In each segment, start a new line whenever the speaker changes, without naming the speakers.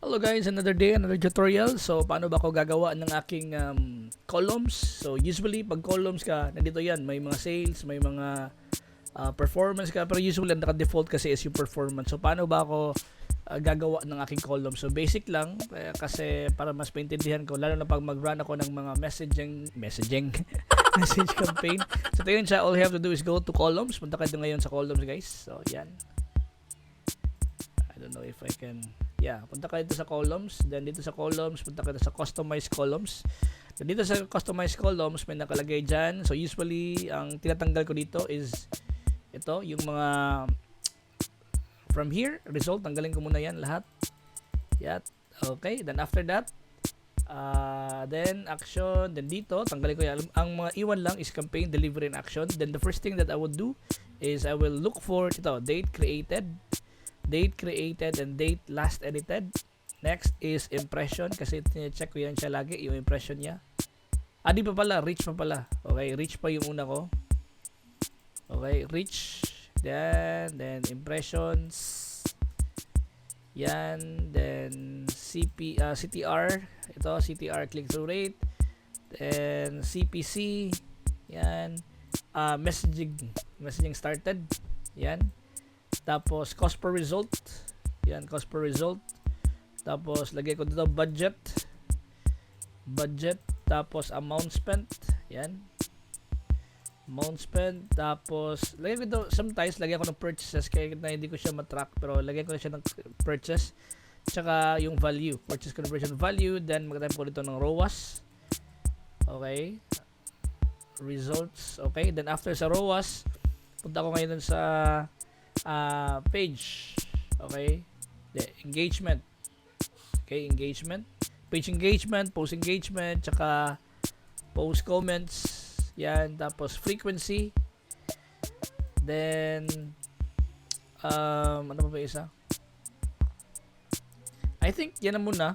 Hello guys, another day, another tutorial. So, paano ba ako gagawa ng aking columns? So, usually, pag columns ka, nandito yan. May mga sales, may mga performance ka. Pero usually, naka-default kasi is yung performance. So, paano ba ako gagawa ng aking column? So, basic lang. Kasi para mas maintindihan ko, lalo na pag mag-run ako ng mga message campaign. So, ito yun siya. All you have to do is go to columns. Punta kayo ngayon sa columns, guys. So, yan. I don't know if I can... Yeah, punta kayo dito sa columns. Then dito sa columns, punta kayo sa customize columns. Then dito sa customize columns, may nakalagay dyan. So usually, ang tinatanggal ko dito is ito, yung mga from here, result, tanggalin ko muna yan lahat. Yan. Okay, then after that, then action, then dito, tanggalin ko yan. Ang mga iwan lang is campaign, delivery, and action. Then the first thing that I would do is I will look for ito, date created, and date last edited. Next is impression, kasi check ko yan siya lagi, yung impression niya. Di pa pala, reach pa pala. Okay, reach pa yung una ko. Okay, reach. Then impressions. Yan. Then CTR. Ito, CTR click-through rate. Then CPC. Yan. Messaging started. Yan. Tapos cost per result. Yan, cost per result. Tapos lagay ko dito budget. Tapos amount spent. Yan. Amount spent. Tapos lagay ko dito, sometimes lagay ko ng purchases kaya na hindi ko siya matrack, pero lagay ko na siya ng purchase. Tsaka yung value, purchase conversion value. Then magtatype ko dito ng ROAS. Okay. Results. Okay. Then after sa ROAS, punta ko ngayon sa page. Okay. Engagement. Okay, engagement. Page engagement, post engagement, tsaka post comments. Yan. Tapos frequency. Then ano pa ba isa? I think yan na muna.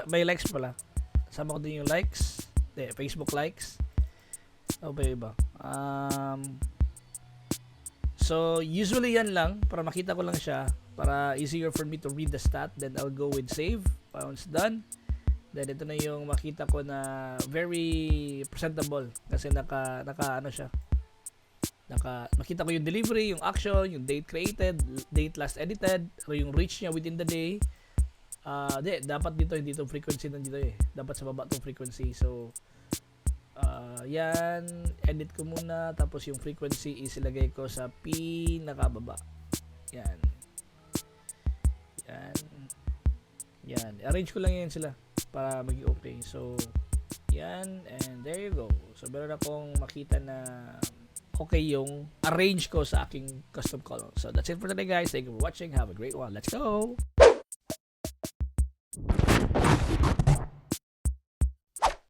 May likes pala. Sama ko din yung likes. Facebook likes. O ba iba? So, usually yan lang, para makita ko lang siya, para easier for me to read the stat. Then, I'll go with save. Once done. Then, ito na yung makita ko na very presentable. Kasi ano siya. Makita ko yung delivery, yung action, yung date created, date last edited, o yung reach niya within the day. Dapat dito, hindi itong frequency nandito eh. Dapat sa baba itong frequency. So, yan, edit ko muna, tapos yung frequency is ilagay ko sa pinakababa. Yan. Arrange ko lang yan sila para maging okay. So, yan, and there you go. So, meron akong makita na okay yung arrange ko sa aking custom column. So, that's it for today, guys. Thank you for watching. Have a great one. Let's go!